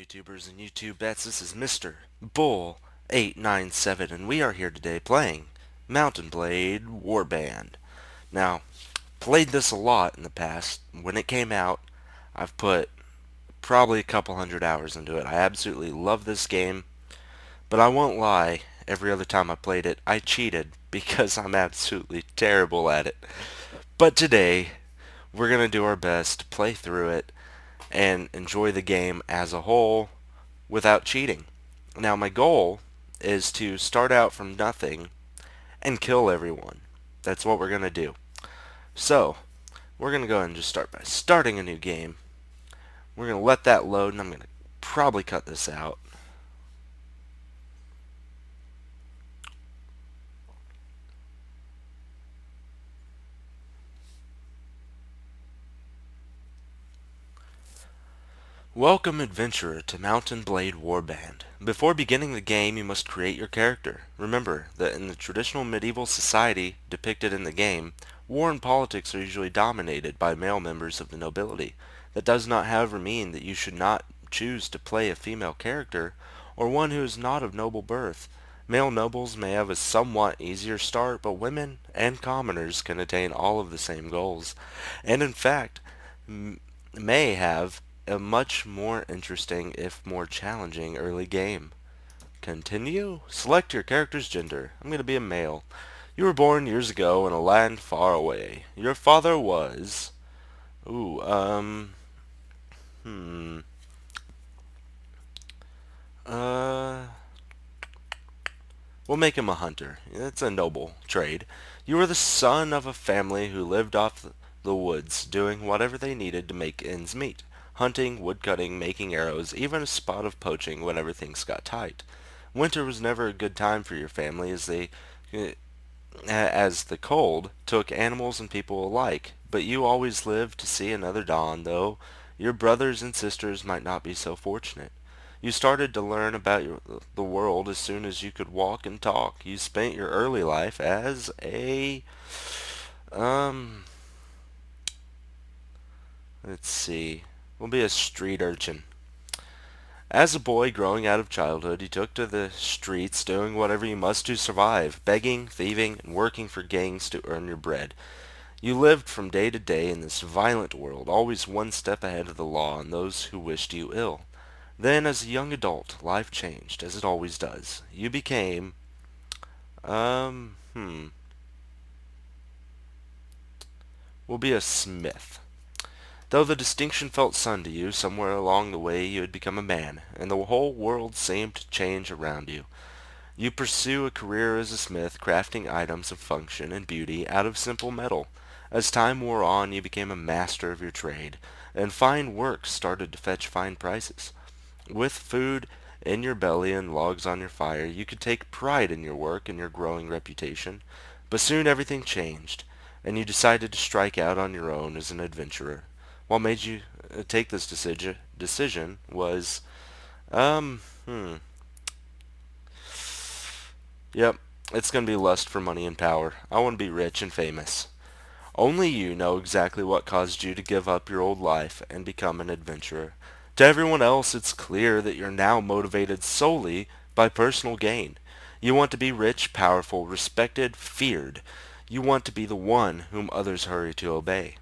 YouTubers and YouTubettes? This is Mr. Bull897, and we are here today playing Mountain Blade Warband. Now, played this a lot in the past. When it came out, I've put probably a couple hundred hours into it. I absolutely love this game, but I won't lie, every other time I played it, I cheated because I'm absolutely terrible at it. But today, we're going to do our best to play through it and enjoy the game as a whole without cheating. Now, my goal is to start out from nothing and kill everyone. That's what we're going to do. So, we're going to go ahead and just start by starting a new game. We're going to let that load, and I'm going to probably cut this out. Welcome, adventurer, to Mountain Blade Warband. Before beginning the game, you must create your character. Remember that in the traditional medieval society depicted in the game, war and politics are usually dominated by male members of the nobility. That does not, however, mean that you should not choose to play a female character or one who is not of noble birth. Male nobles may have a somewhat easier start, but women and commoners can attain all of the same goals, and in fact, may have a much more interesting, if more challenging, early game. Continue? Select your character's gender. I'm going to be a male. You were born years ago in a land far away. Your father was... Ooh, hmm... Uh... We'll make him a hunter. That's a noble trade. You were the son of a family who lived off the woods, doing whatever they needed to make ends meet. Hunting, woodcutting, making arrows, even a spot of poaching whenever things got tight. Winter was never a good time for your family as the cold took animals and people alike, but you always lived to see another dawn, though your brothers and sisters might not be so fortunate. You started to learn about the world as soon as you could walk and talk. You spent your early life as um, let's see, we'll be a street urchin. As a boy growing out of childhood, you took to the streets doing whatever you must to survive, begging, thieving, and working for gangs to earn your bread. You lived from day to day in this violent world, always one step ahead of the law and those who wished you ill. Then, as a young adult, life changed, as it always does. You became, um, hmm, will be a smith. Though the distinction felt sun to you, somewhere along the way you had become a man, and the whole world seemed to change around you. You pursue a career as a smith, crafting items of function and beauty out of simple metal. As time wore on, you became a master of your trade, and fine work started to fetch fine prices. With food in your belly and logs on your fire, you could take pride in your work and your growing reputation. But soon everything changed, and you decided to strike out on your own as an adventurer. What made you take this decision was, um, hmm, yep, it's going to be lust for money and power. I want to be rich and famous. Only you know exactly what caused you to give up your old life and become an adventurer. To everyone else, it's clear that you're now motivated solely by personal gain. You want to be rich, powerful, respected, feared. You want to be the one whom others hurry to obey.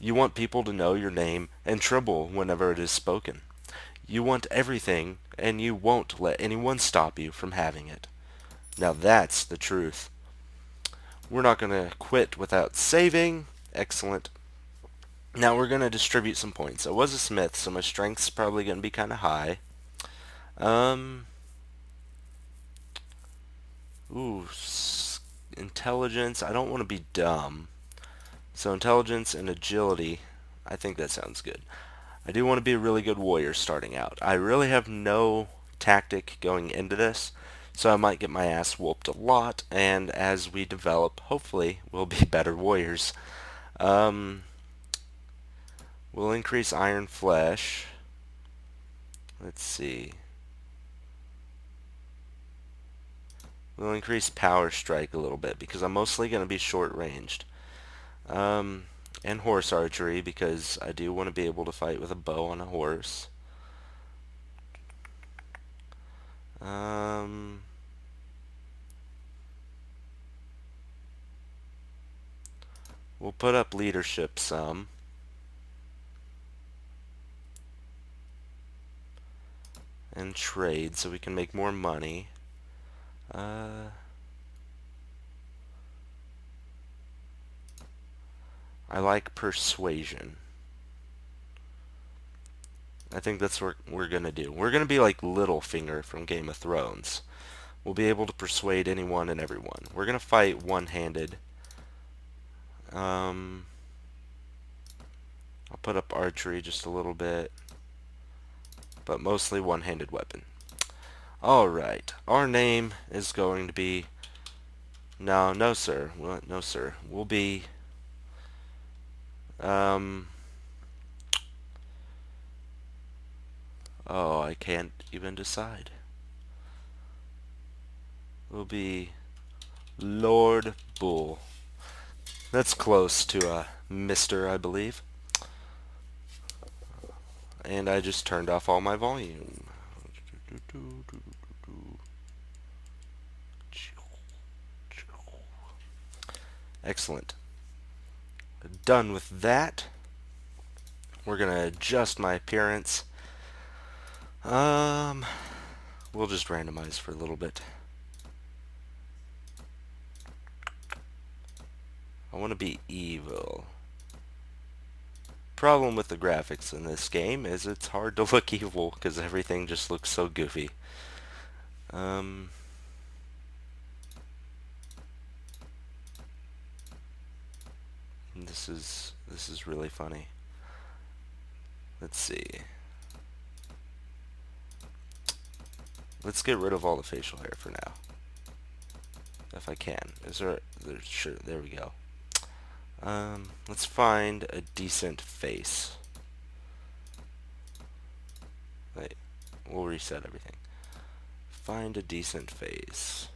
You want people to know your name and tremble whenever it is spoken. You want everything, and you won't let anyone stop you from having it. Now that's the truth. We're not going to quit without saving. Excellent. Now we're going to distribute some points. I was a smith, so my strength's probably going to be kind of high. Um, ooh, intelligence. I don't want to be dumb. So intelligence and agility, I think that sounds good. I do want to be a really good warrior starting out. I really have no tactic going into this, so I might get my ass whooped a lot, and as we develop, hopefully, we'll be better warriors. Um, we'll increase iron flesh. Let's see. We'll increase power strike a little bit because I'm mostly going to be short ranged. And horse archery because I do want to be able to fight with a bow on a horse. Um, we'll put up leadership some. And trade so we can make more money. Uh, I like persuasion. I think that's what we're gonna do. We're gonna be like Littlefinger from Game of Thrones. We'll be able to persuade anyone and everyone. We're gonna fight one-handed. Um, I'll put up archery just a little bit, but mostly one-handed weapon. Alright, our name is going to be... No, sir. No, sir. We'll be... Um... Oh, I can't even decide. We'll be Lord Bull. That's close to a Mister, I believe. And I just turned off all my volume. Excellent. Done with that. We're gonna adjust my appearance. We'll just randomize for a little bit. I want to be evil. Problem with the graphics in this game is it's hard to look evil because everything just looks so goofy. This is really funny. Let's see. Let's get rid of all the facial hair for now, if I can. Sure, there we go. Let's find a decent face. Wait, we'll reset everything. Find a decent face.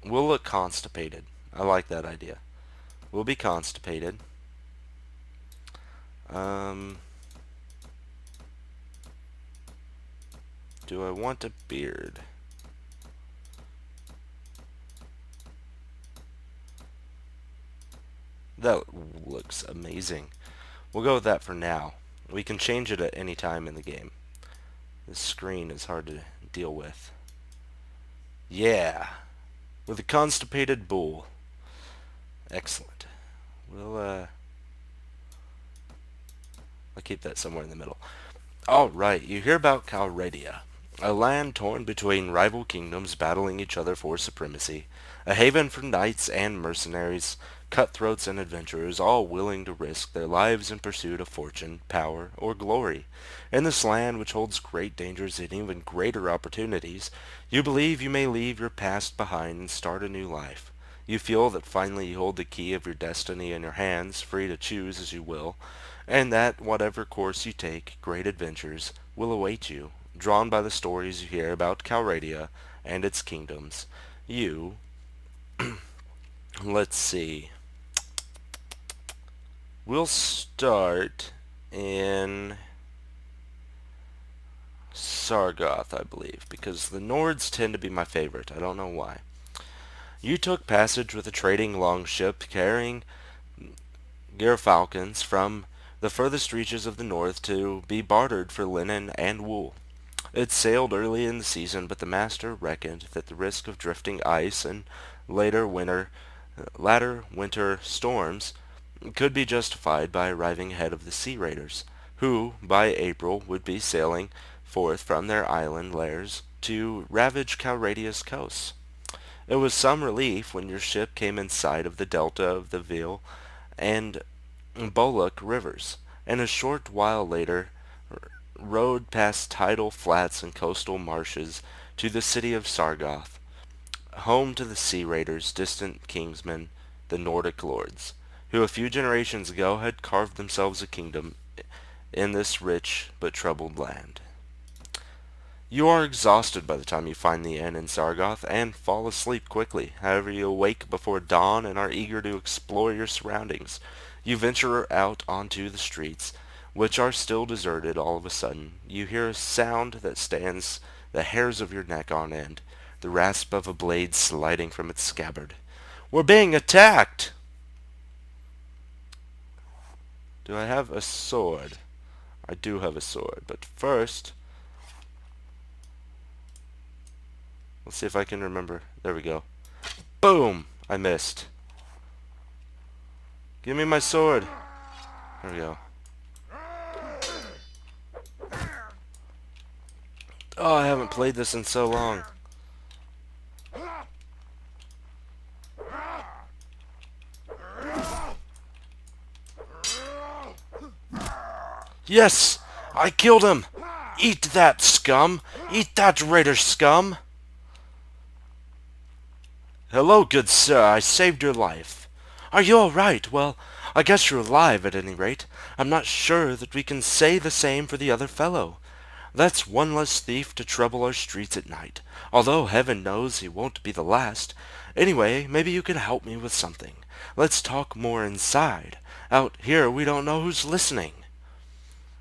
We'll look constipated. I like that idea. We'll be constipated. Do I want a beard? That looks amazing. We'll go with that for now. We can change it at any time in the game. This screen is hard to deal with. Yeah! With a constipated bull. Excellent. I'll keep that somewhere in the middle. Alright, you hear about Calradia. A land torn between rival kingdoms battling each other for supremacy. A haven for knights and mercenaries, cutthroats and adventurers, all willing to risk their lives in pursuit of fortune, power, or glory. In this land, which holds great dangers and even greater opportunities, you believe you may leave your past behind and start a new life. You feel that finally you hold the key of your destiny in your hands, free to choose as you will, and that whatever course you take, great adventures will await you, drawn by the stories you hear about Calradia and its kingdoms. You, let's see, we'll start in Sargoth, I believe, because the Nords tend to be my favorite. I don't know why. You took passage with a trading longship carrying gerfalcons from the furthest reaches of the north to be bartered for linen and wool. It sailed early in the season, but the master reckoned that the risk of drifting ice and later winter storms could be justified by arriving ahead of the sea raiders, who by April would be sailing forth from their island lairs to ravage Calradia's coasts. It was some relief when your ship came in sight of the delta of the Veal and Bullock rivers, and a short while later rode past tidal flats and coastal marshes to the city of Sargoth, home to the sea raiders, distant kingsmen, the Nordic lords, who a few generations ago had carved themselves a kingdom in this rich but troubled land. You are exhausted by the time you find the inn in Sargoth and fall asleep quickly. However, you awake before dawn and are eager to explore your surroundings. You venture out onto the streets, which are still deserted. All of a sudden, you hear a sound that stands the hairs of your neck on end, the rasp of a blade sliding from its scabbard. We're being attacked! Do I have a sword? I do have a sword, but first, let's see if I can remember. There we go. Boom! I missed. Give me my sword. There we go. Oh, I haven't played this in so long. Yes! I killed him! Eat that, scum! Eat that, raider scum! Hello, good sir. I saved your life. Are you all right? Well, I guess you're alive at any rate. I'm not sure that we can say the same for the other fellow. That's one less thief to trouble our streets at night, although heaven knows he won't be the last. Anyway, maybe you can help me with something. Let's talk more inside. Out here we don't know who's listening.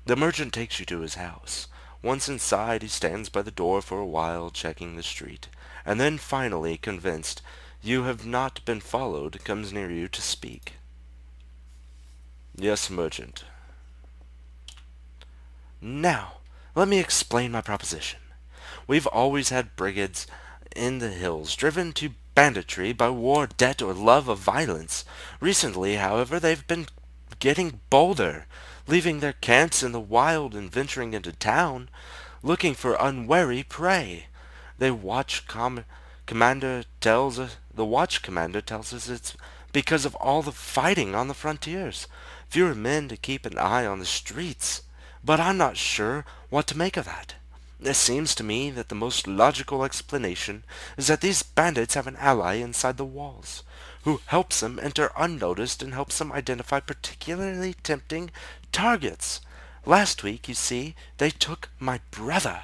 The merchant takes you to his house. Once inside, he stands by the door for a while, checking the street, and then finally, convinced you have not been followed, comes near you to speak. Yes, merchant. Now, let me explain my proposition. We've always had brigands in the hills, driven to banditry by war, debt, or love of violence. Recently, however, they've been getting bolder, leaving their camps in the wild and venturing into town, looking for unwary prey. The watch commander tells us it's because of all the fighting on the frontiers. Fewer men to keep an eye on the streets. But I'm not sure what to make of that. It seems to me that the most logical explanation is that these bandits have an ally inside the walls, who helps them enter unnoticed and helps them identify particularly tempting targets. Last week, you see, they took my brother.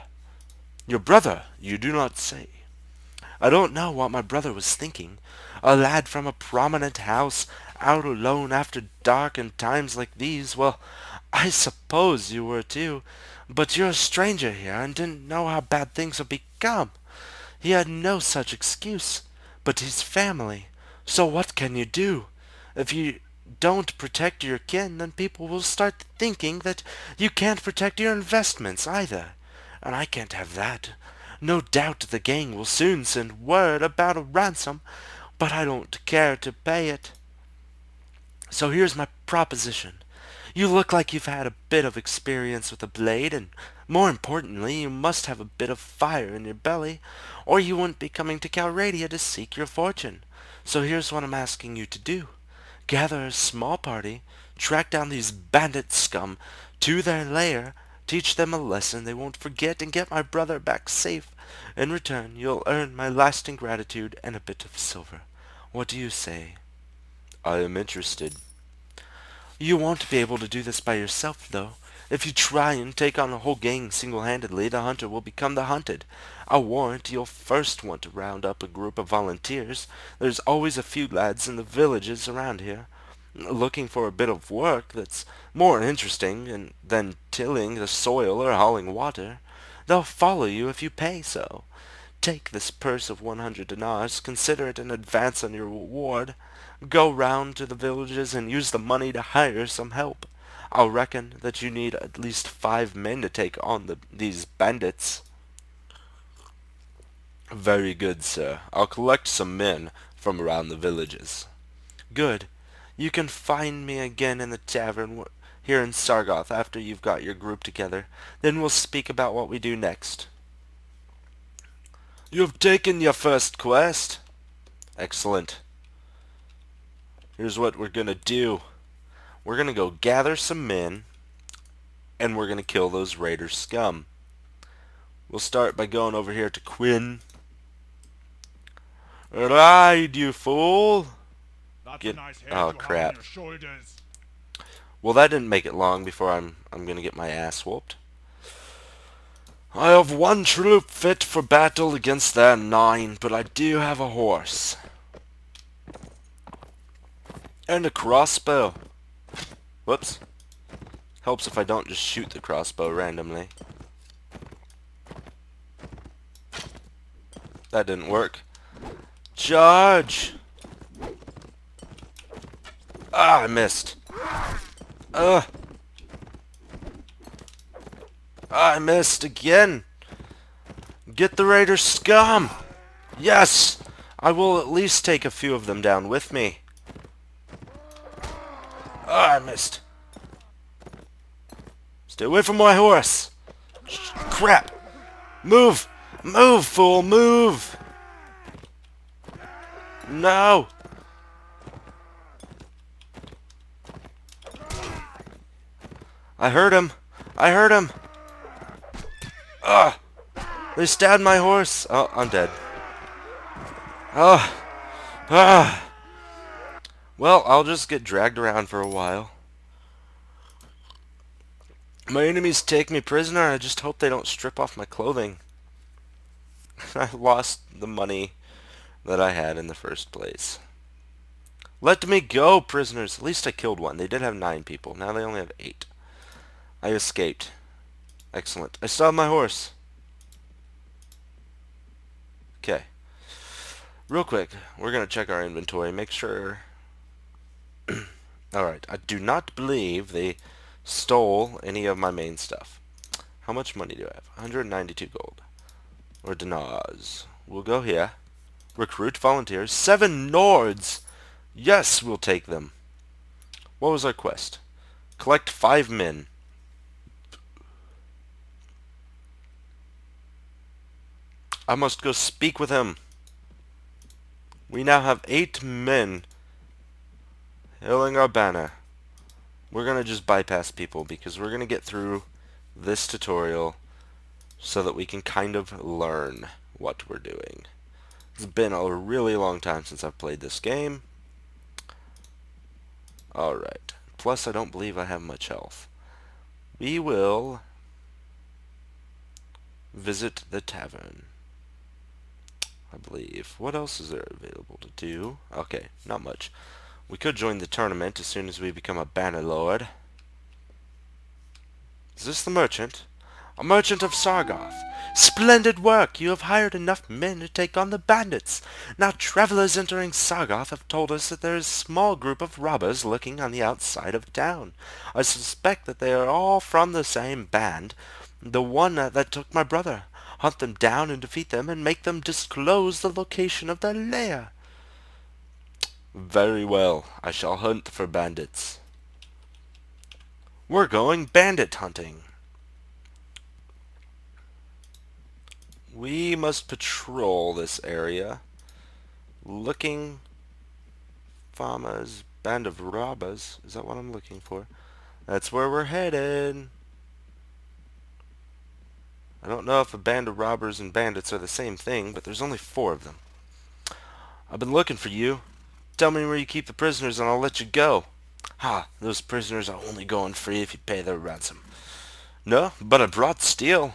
Your brother, you do not say. I don't know what my brother was thinking. A lad from a prominent house, out alone after dark in times like these. Well, I suppose you were too. But you're a stranger here and didn't know how bad things would become. He had no such excuse. But his family. So what can you do? If you don't protect your kin, then people will start thinking that you can't protect your investments either. And I can't have that. No doubt the gang will soon send word about a ransom, but I don't care to pay it. So here's my proposition. You look like you've had a bit of experience with a blade, and more importantly, you must have a bit of fire in your belly, or you wouldn't be coming to Calradia to seek your fortune. So here's what I'm asking you to do. Gather a small party, track down these bandit scum to their lair, teach them a lesson they won't forget, and get my brother back safe. In return, you'll earn my lasting gratitude and a bit of silver. What do you say? I am interested. You won't be able to do this by yourself, though. If you try and take on a whole gang single-handedly, the hunter will become the hunted. I'll warrant you'll first want to round up a group of volunteers. There's always a few lads in the villages around here, looking for a bit of work that's more interesting than tilling the soil or hauling water. They'll follow you if you pay so. Take this purse of 100 dinars, consider it an advance on your reward. Go round to the villages and use the money to hire some help. I'll reckon that you need at least 5 men to take on these bandits. Very good, sir. I'll collect some men from around the villages. Good. You can find me again in the tavern here in Sargoth after you've got your group together. Then we'll speak about what we do next. You've taken your first quest. Excellent. Here's what we're gonna do. We're gonna go gather some men, and we're gonna kill those raider scum. We'll start by going over here to Quinn. Ride, you fool! That's Get, a nice head oh you have crap. on your shoulders. Well, that didn't make it long before I'm gonna get my ass whooped. I have one troop fit for battle against their 9, but I do have a horse. And a crossbow. Whoops. Helps if I don't just shoot the crossbow randomly. That didn't work. Charge! Ah, I missed. Ugh. I missed again. Get the raider scum! Yes! I will at least take a few of them down with me. Ah, I missed. Stay away from my horse! Crap! Move! Move, fool, move! No! I heard him! I heard him! Ugh! They stabbed my horse! Oh, I'm dead. Oh! Ah! Well, I'll just get dragged around for a while. My enemies take me prisoner. I just hope they don't strip off my clothing. I lost the money that I had in the first place. Let me go, prisoners. At least I killed one. They did have 9 people. Now they only have 8. I escaped. Excellent. I still have my horse. Okay. Real quick, we're going to check our inventory. Make sure... Alright, I do not believe they stole any of my main stuff. How much money do I have? 192 gold. Or dinars. We'll go here. Recruit volunteers. 7 Nords! Yes, we'll take them. What was our quest? Collect 5 men. I must go speak with him. We now have 8 men hailing our banner. We're going to just bypass people because we're going to get through this tutorial so that we can kind of learn what we're doing. It's been a really long time since I've played this game. Alright. Plus, I don't believe I have much health. We will visit the tavern, I believe. What else is there available to do? Okay, not much. We could join the tournament as soon as we become a banner lord. Is this the merchant? A merchant of Sargoth. Splendid work! You have hired enough men to take on the bandits. Now travelers entering Sargoth have told us that there is a small group of robbers lurking on the outside of town. I suspect that they are all from the same band, the one that took my brother. Hunt them down and defeat them and make them disclose the location of their lair. Very well. I shall hunt for bandits. We're going bandit hunting. We must patrol this area, looking farmers, band of robbers. Is that what I'm looking for? That's where we're headed. I don't know if a band of robbers and bandits are the same thing, but there's only 4 of them. I've been looking for you. Tell me where you keep the prisoners and I'll let you go. Ha, those prisoners are only going free if you pay their ransom. No, but I brought steel.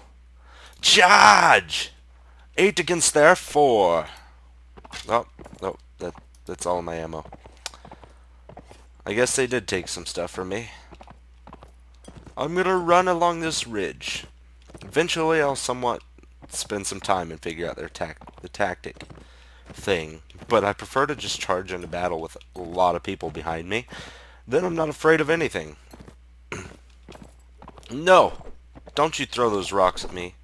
Charge! 8 against their 4. Oh, no, that's all my ammo. I guess they did take some stuff from me. I'm gonna run along this ridge. Eventually I'll somewhat spend some time and figure out the tactic thing. But I prefer to just charge into battle with a lot of people behind me. Then I'm not afraid of anything. No! Don't you throw those rocks at me.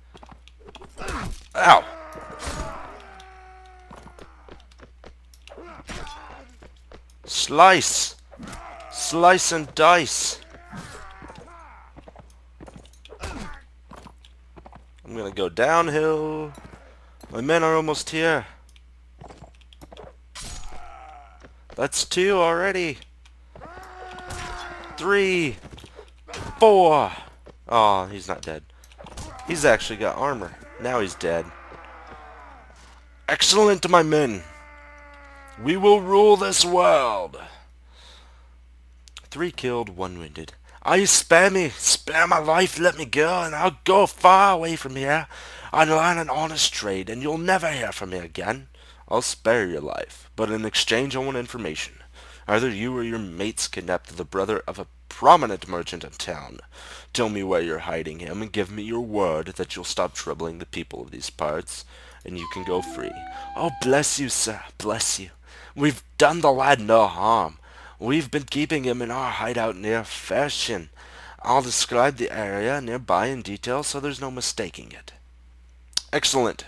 Ow! Slice! Slice and dice! I'm gonna go downhill. My men are almost here. That's 2 already. 3, 4. Oh, he's not dead. He's actually got armor. Now he's dead. Excellent, my men. We will rule this world. 3 killed, 1 wounded. You spare me. Spare my life. Let me go, and I'll go far away from here. I'll learn an honest trade, and you'll never hear from me again. I'll spare your life, but in exchange I want information. Either you or your mates kidnapped the brother of a prominent merchant in town. Tell me where you're hiding him, and give me your word that you'll stop troubling the people of these parts, and you can go free. Oh, bless you, sir, bless you. We've done the lad no harm. We've been keeping him in our hideout near Fershin. I'll describe the area nearby in detail so there's no mistaking it. Excellent.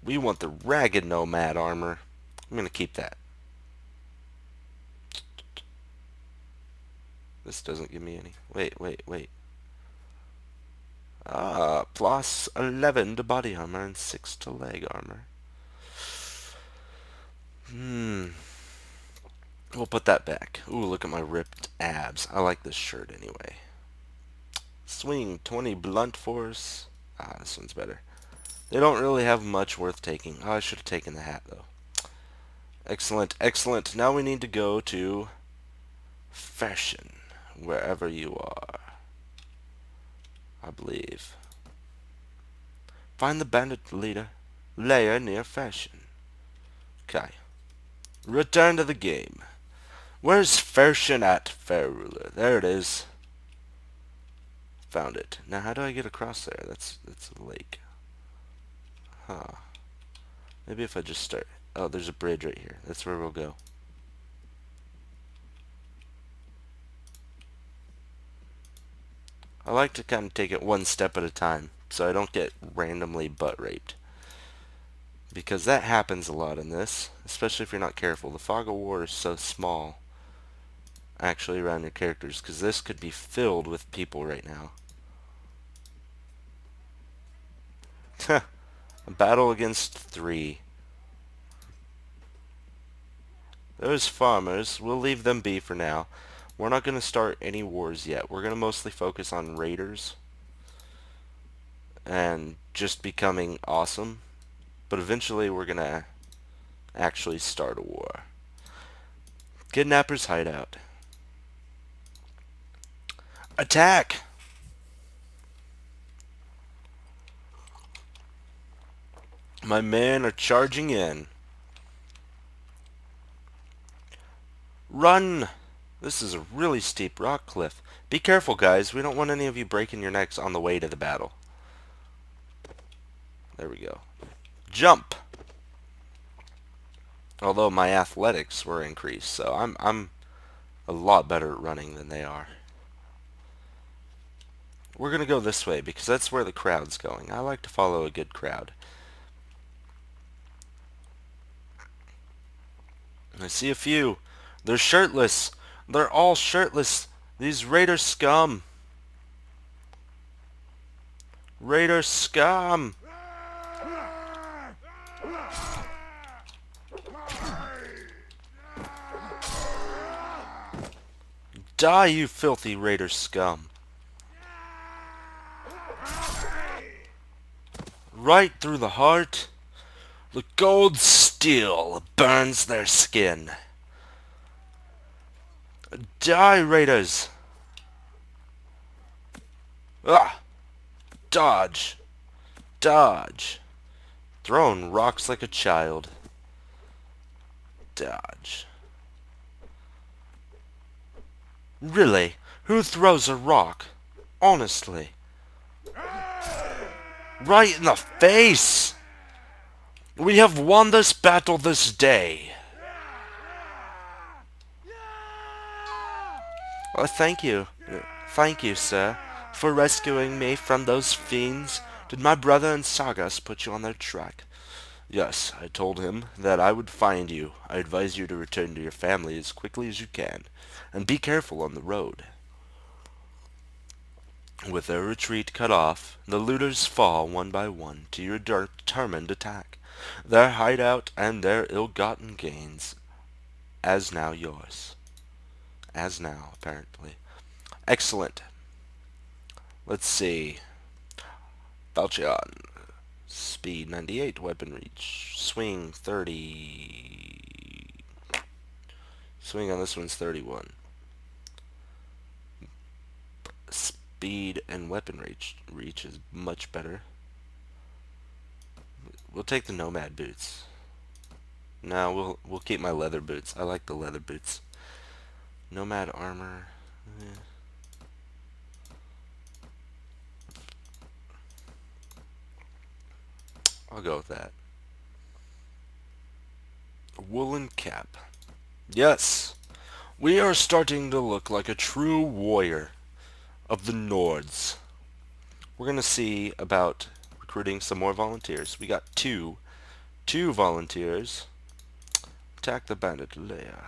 We want the ragged nomad armor. I'm going to keep that. This doesn't give me any. Wait. Plus 11 to body armor and 6 to leg armor. We'll put that back. Ooh, look at my ripped abs. I like this shirt anyway. Swing 20 blunt force. This one's better. They don't really have much worth taking. Oh, I should have taken the hat though. Excellent, excellent. Now we need to go to Fashion, wherever you are. I believe. Find the bandit leader. Lair near Fashion. Okay. Return to the game. Where's Fashion at, Fair Ruler? There it is. Found it. Now how do I get across there? That's a lake. Huh. Maybe if I just start. Oh, there's a bridge right here. That's where we'll go. I like to kind of take it one step at a time so I don't get randomly butt raped. Because that happens a lot in this, especially if you're not careful. The fog of war is so small actually around your characters because this could be filled with people right now. A battle against 3. Those farmers, we'll leave them be for now. We're not going to start any wars yet. We're going to mostly focus on raiders and just becoming awesome. But eventually we're going to actually start a war. Kidnapper's hideout. Attack! My men are charging in. Run! This is a really steep rock cliff. Be careful, guys. We don't want any of you breaking your necks on the way to the battle. There we go. Jump! Although my athletics were increased, so I'm a lot better at running than they are. We're going to go this way because that's where the crowd's going. I like to follow a good crowd. I see a few. They're shirtless. They're all shirtless. These raider scum. Raider scum. Die, you filthy raider scum. Right through the heart. The cold steel burns their skin. Die, raiders. Ah! Dodge. Dodge. Throwing rocks like a child. Dodge. Really? Who throws a rock? Honestly. Right in the face! We have won this battle this day. Oh, thank you. Thank you, sir, for rescuing me from those fiends. Did my brother and Sagas put you on their track? Yes, I told him that I would find you. I advise you to return to your family as quickly as you can, and be careful on the road. With their retreat cut off, the looters fall one by one to your determined attack. Their hideout and their ill-gotten gains, as now yours. As now, apparently. Excellent. Let's see. Falchion. Speed 98, weapon reach. Swing 30. Swing on this one's 31. Speed and weapon reach is much better. We'll take the nomad boots. No, we'll keep my leather boots. I like the leather boots. Nomad armor. I'll go with that. Woolen cap. Yes, we are starting to look like a true warrior of the Nords. We're going to see about recruiting some more volunteers. We got two volunteers. Attack the bandit Leia.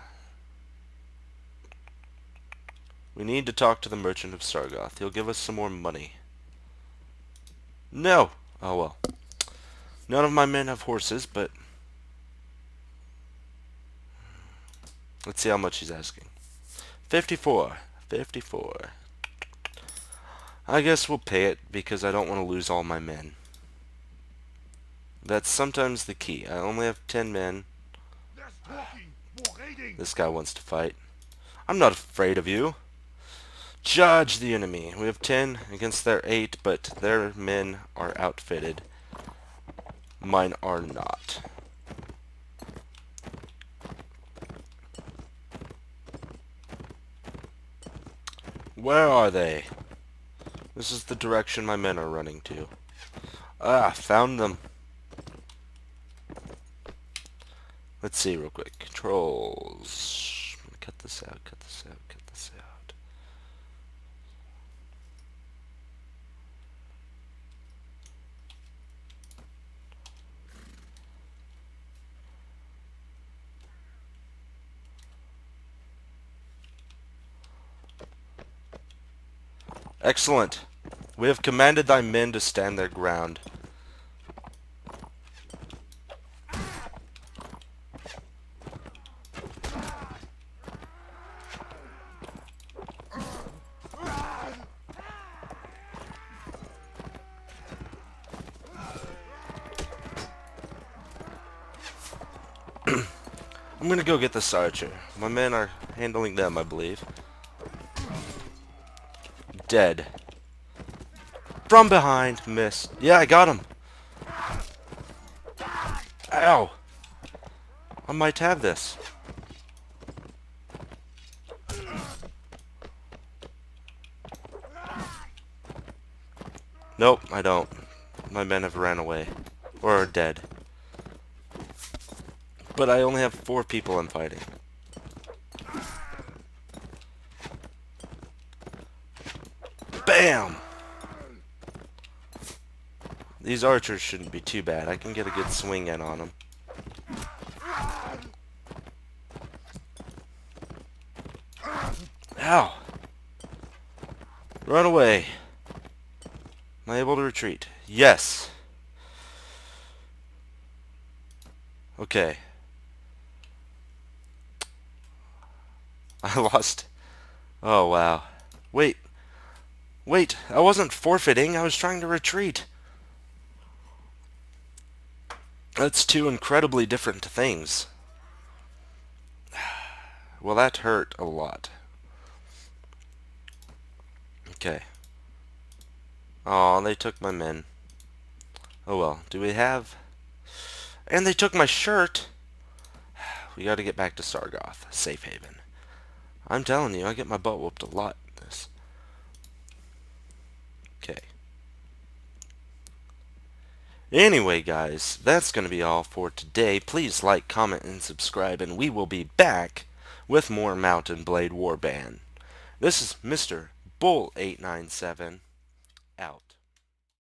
We need to talk to the merchant of Sargoth. He'll give us some more money. No! Oh well. None of my men have horses, but let's see how much he's asking. 54. 54. I guess we'll pay it because I don't want to lose all my men. That's sometimes the key. I only have 10 men. This guy wants to fight. I'm not afraid of you. Judge the enemy. We have 10 against their 8, but their men are outfitted. Mine are not. Where are they? This is the direction my men are running to. Ah, found them. Let's see real quick. Controls. Cut this out, cut this out, cut this out. Excellent. We have commanded thy men to stand their ground. I'm gonna go get this archer. My men are handling them, I believe. Dead. From behind, missed. Yeah, I got him. Ow. I might have this. Nope, I don't. My men have ran away. Or are dead. But I only have 4 people I'm fighting. Bam! These archers shouldn't be too bad. I can get a good swing in on them. Ow! Run away. Am I able to retreat? Yes. Okay. I lost. Oh, wow. Wait. Wait, I wasn't forfeiting. I was trying to retreat. That's 2 incredibly different things. Well, that hurt a lot. Okay. Aw, they took my men. Oh well, do we have... And they took my shirt! We gotta get back to Sargoth, safe haven. I'm telling you, I get my butt whooped a lot in this. Okay. Anyway, guys, that's gonna be all for today. Please like, comment, and subscribe, and we will be back with more Mount and Blade Warband. This is Mr. Bull897, out.